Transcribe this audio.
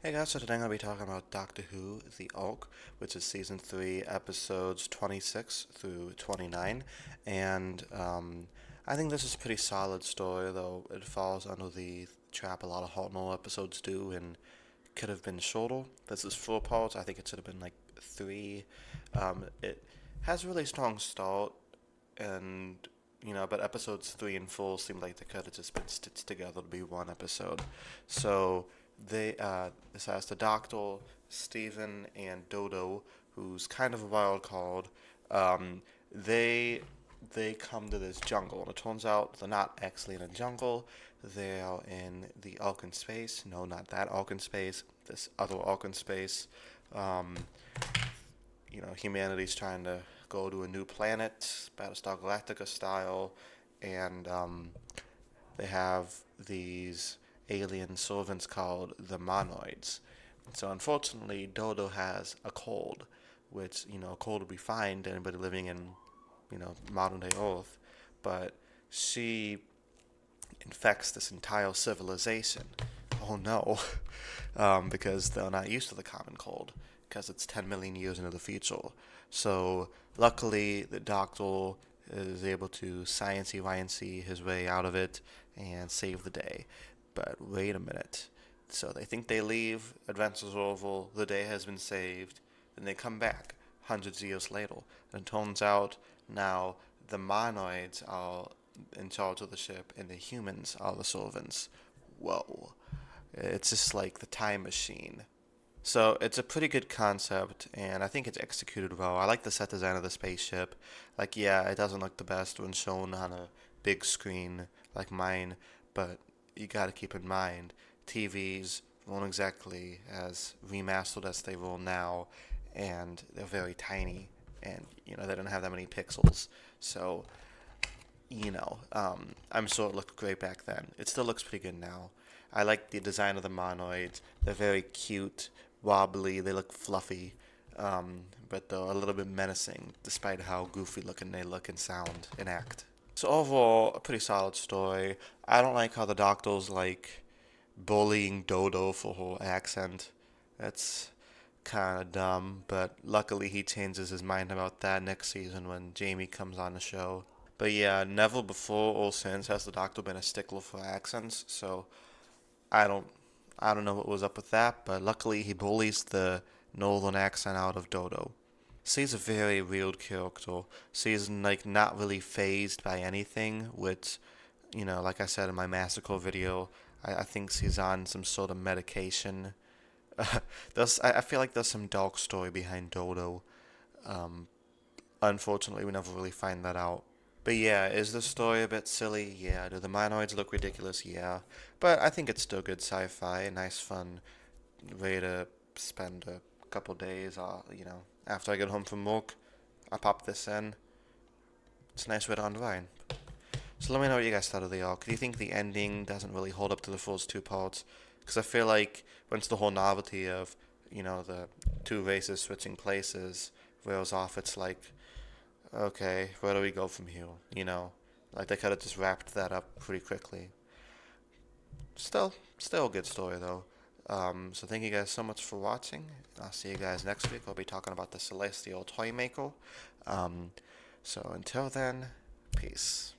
Hey guys, so today I'm going to be talking about Doctor Who, The Oak, which is season 3, episodes 26 through 29. And I think this is a pretty solid story, though it falls under the trap a lot of Hartnell episodes do and could have been shorter. This is 4 parts. I think it should have been like 3. It has a really strong start, and but episodes 3 and 4 seem like they could have just been stitched together to be one episode. So this has the Doctor, Stephen, and Dodo, who's kind of a wild card. Um, they they come to this jungle, and it turns out they're not actually in a jungle. They are in the Alkan space. No, not that Alkan space. This other Alkan space. Um, humanity's trying to go to a new planet, Battlestar Galactica style, and they have these alien servants called the Monoids. So unfortunately, Dodo has a cold, which a cold would be fine to anybody living in modern day Earth, but she infects this entire civilization. Oh no, because they're not used to the common cold, because it's 10 million years into the future. So luckily, the Doctor is able to sciencey his way out of it and save the day. But wait a minute. So they think they leave, adventure's over, the day has been saved, then they come back hundreds of years later. And it turns out now the Monoids are in charge of the ship and the humans are the servants. Whoa. It's just like the time machine. So it's a pretty good concept, and I think it's executed well. I like the set design of the spaceship. Like, yeah, it doesn't look the best when shown on a big screen like mine, but you gotta keep in mind, TVs won't exactly as remastered as they will now, and they're very tiny, and they don't have that many pixels. So I'm sure it looked great back then. It still looks pretty good now. I like the design of the monoids. They're very cute, wobbly. They look fluffy, but they're a little bit menacing, despite how goofy looking they look and sound and act. So overall, a pretty solid story. I don't like how the Doctor's like bullying Dodo for her accent. That's kind of dumb, but luckily he changes his mind about that next season when Jamie comes on the show. But yeah, never before or since has the Doctor been a stickler for accents, so I don't I don't know what was up with that, but luckily he bullies the northern accent out of Dodo. She's a very weird character. She's like not really phased by anything, which, like I said in my Massacre video, I think she's on some sort of medication. I feel like there's some dark story behind Dodo. Um, Unfortunately, we never really find that out. But yeah, is the story a bit silly? Yeah. Do the Minoids look ridiculous? Yeah. But I think it's still good sci-fi, a nice, fun way to spend a couple days. After I get home from work, I pop this in. It's a nice way to unwind. So let me know what you guys thought of the arc. Do you think the ending doesn't really hold up to the first 2 parts? Because I feel like once the whole novelty of, the two races switching places wears off, it's like, okay, where do we go from here? Like they could have just wrapped that up pretty quickly. Still a good story though. So thank you guys so much for watching. I'll see you guys next week. I'll be talking about the Celestial Toy Maker. Um, so until then, peace.